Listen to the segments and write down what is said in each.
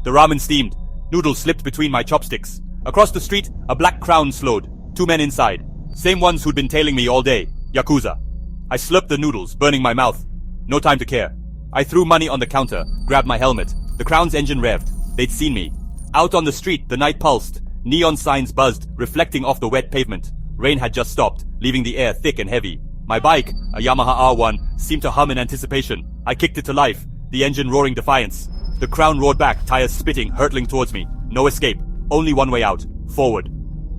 The ramen steamed. Noodles slipped between my chopsticks. Across the street, a black crown slowed. 2 men inside. Same ones who'd been tailing me all day. Yakuza. I slurped the noodles, burning my mouth. No time to care. I threw money on the counter, grabbed my helmet. The crown's engine revved. They'd seen me. Out on the street, the night pulsed. Neon signs buzzed, reflecting off the wet pavement. Rain had just stopped, leaving the air thick and heavy. My bike, a Yamaha R1, seemed to hum in anticipation. I kicked it to life, the engine roaring defiance. The crown roared back, tires spitting, hurtling towards me. No escape. Only one way out. Forward.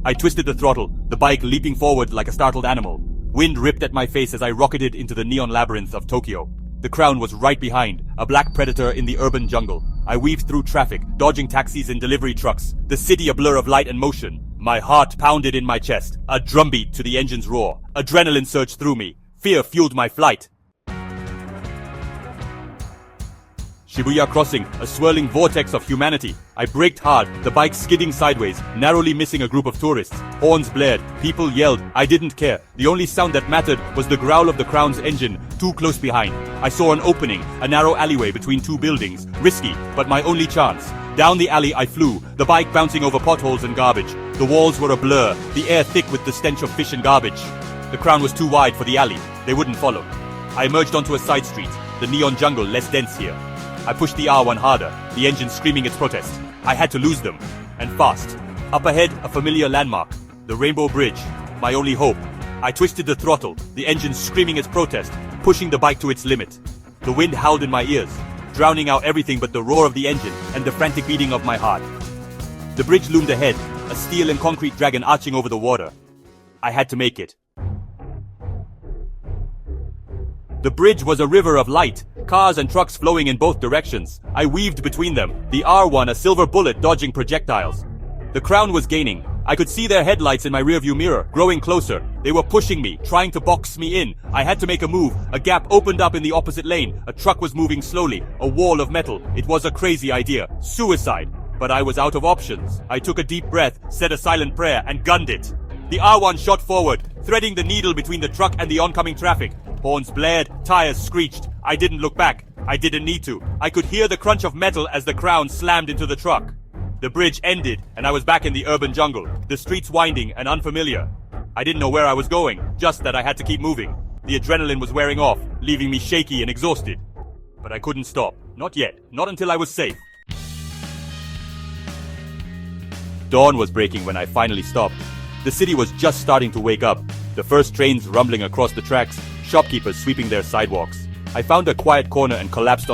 I twisted the throttle, the bike leaping forward like a startled animal. Wind ripped at my face as I rocketed into the neon labyrinth of Tokyo. The crown was right behind, a black predator in the urban jungle. I weaved through traffic, dodging taxis and delivery trucks. The city a blur of light and motion. My heart pounded in my chest, a drumbeat to the engine's roar. Adrenaline surged through me. Fear fueled my flight. Shibuya crossing, a swirling vortex of humanity. I braked hard, the bike skidding sideways, narrowly missing a group of tourists. Horns blared, people yelled. I didn't care. The only sound that mattered was the growl of the crown's engine, too close behind. I saw an opening, a narrow alleyway between 2 buildings. Risky, but my only chance. Down the alley I flew, the bike bouncing over potholes and garbage. The walls were a blur, the air thick with the stench of fish and garbage. The crown was too wide for the alley. They wouldn't follow. I emerged onto a side street, the neon jungle less dense here. I pushed the R1 harder, the engine screaming its protest. I had to lose them. And fast. Up ahead, a familiar landmark. The Rainbow Bridge. My only hope. I twisted the throttle, the engine screaming its protest, pushing the bike to its limit. The wind howled in my ears, drowning out everything but the roar of the engine and the frantic beating of my heart. The bridge loomed ahead, a steel and concrete dragon arching over the water. I had to make it. The bridge was a river of light, cars and trucks flowing in both directions. I weaved between them, the R1 a silver bullet dodging projectiles. The crown was gaining. I could see their headlights in my rearview mirror, growing closer. They were pushing me, trying to box me in. I had to make a move. A gap opened up in the opposite lane. A truck was moving slowly, a wall of metal. It was a crazy idea. Suicide. But I was out of options. I took a deep breath, said a silent prayer, and gunned it. The R1 shot forward, threading the needle between the truck and the oncoming traffic. Horns blared, tires screeched. I didn't look back. I didn't need to. I could hear the crunch of metal as the crown slammed into the truck. The bridge ended, and I was back in the urban jungle, the streets winding and unfamiliar. I didn't know where I was going, just that I had to keep moving. The adrenaline was wearing off, leaving me shaky and exhausted. But I couldn't stop. Not yet. Not until I was safe. Dawn was breaking when I finally stopped. The city was just starting to wake up. The first trains rumbling across the tracks, shopkeepers sweeping their sidewalks. I found a quiet corner and collapsed on